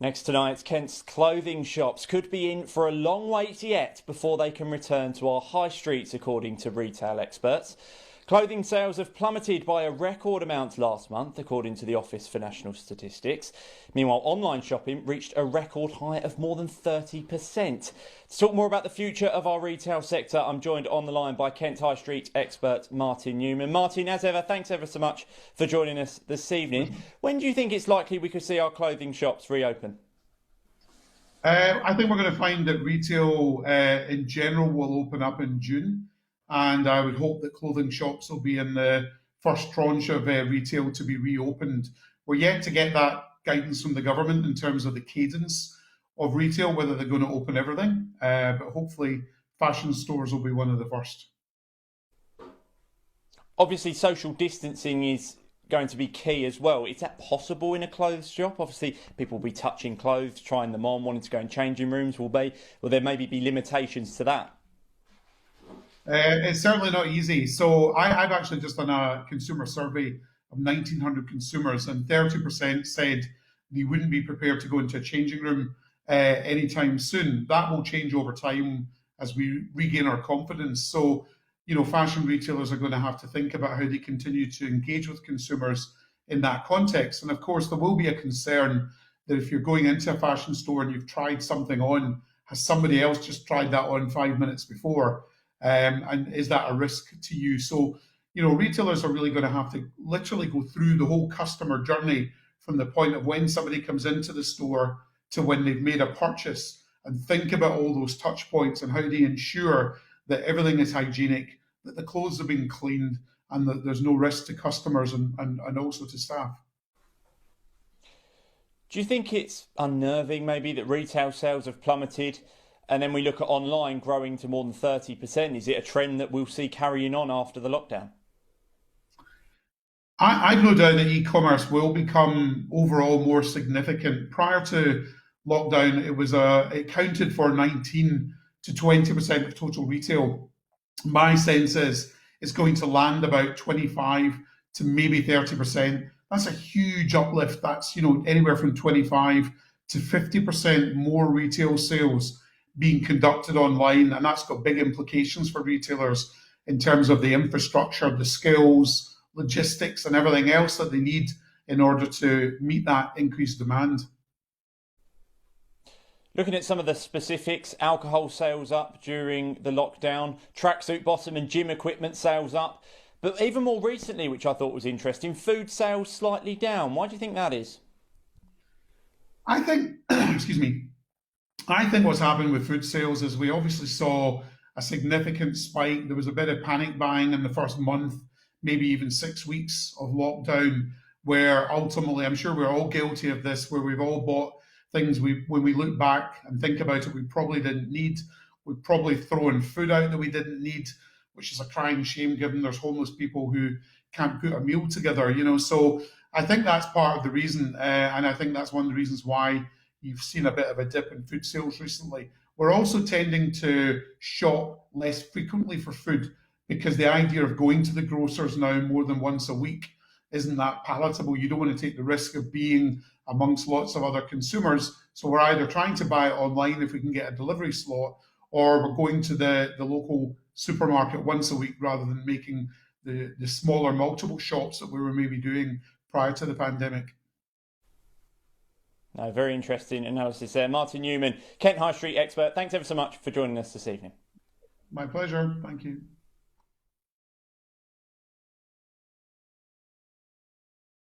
Next tonight, Kent's clothing shops could be in for a long wait yet before they can return to our high streets, according to retail experts. Clothing sales have plummeted by a record amount last month, according to the Office for National Statistics. Meanwhile, online shopping reached a record high of more than 30%. To talk more about the future of our retail sector, I'm joined on the line by Kent High Street expert Martin Newman. Martin, as ever, thanks ever so much for joining us this evening. When do you think it's likely we could see our clothing shops reopen? I think we're going to find that retail in general will open up in June, and I would hope that clothing shops will be in the first tranche of retail to be reopened. We're yet to get that guidance from the government in terms of the cadence of retail, whether they're going to open everything, but hopefully fashion stores will be one of the first. Obviously, social distancing is going to be key as well. Is that possible in a clothes shop? Obviously, people will be touching clothes, trying them on, wanting to go in changing rooms. Will there maybe be limitations to that? It's certainly not easy. So I've actually just done a consumer survey of 1,900 consumers, and 30% said they wouldn't be prepared to go into a changing room anytime soon. That will change over time as we regain our confidence. So, fashion retailers are going to have to think about how they continue to engage with consumers in that context. And of course, there will be a concern that if you're going into a fashion store and you've tried something on, has somebody else just tried that on 5 minutes before? And is that a risk to you? So, retailers are really going to have to literally go through the whole customer journey from the point of when somebody comes into the store to when they've made a purchase, and think about all those touch points and how they ensure that everything is hygienic, that the clothes are being cleaned, and that there's no risk to customers and also to staff. Do you think it's unnerving maybe that retail sales have plummeted and then we look at online growing to more than 30%? Is it a trend that we'll see carrying on after the lockdown? I've no doubt that e-commerce will become overall more significant. Prior to lockdown, it counted for 19 to 20% of total retail. My sense is it's going to land about 25 to maybe 30%. That's a huge uplift. That's anywhere from 25 to 50% more retail sales being conducted online, and that's got big implications for retailers in terms of the infrastructure, the skills, logistics, and everything else that they need in order to meet that increased demand. Looking at some of the specifics, alcohol sales up during the lockdown, tracksuit bottom and gym equipment sales up. But even more recently, which I thought was interesting, food sales slightly down. Why do you think that is? I think, excuse me, I think what's happened with food sales is we obviously saw a significant spike. There was a bit of panic buying in the first month, maybe even 6 weeks of lockdown, where ultimately, I'm sure we're all guilty of this, where we've all bought things when we look back and think about it, we probably didn't need. We've probably thrown food out that we didn't need, which is a crying shame given there's homeless people who can't put a meal together, So I think that's part of the reason, and I think that's one of the reasons why you've seen a bit of a dip in food sales recently. We're also tending to shop less frequently for food because the idea of going to the grocers now more than once a week isn't that palatable. You don't want to take the risk of being amongst lots of other consumers. So we're either trying to buy it online if we can get a delivery slot, or we're going to the local supermarket once a week rather than making the smaller multiple shops that we were maybe doing prior to the pandemic. No, very interesting analysis there. Martin Newman, Kent High Street expert, thanks ever so much for joining us this evening. My pleasure. Thank you.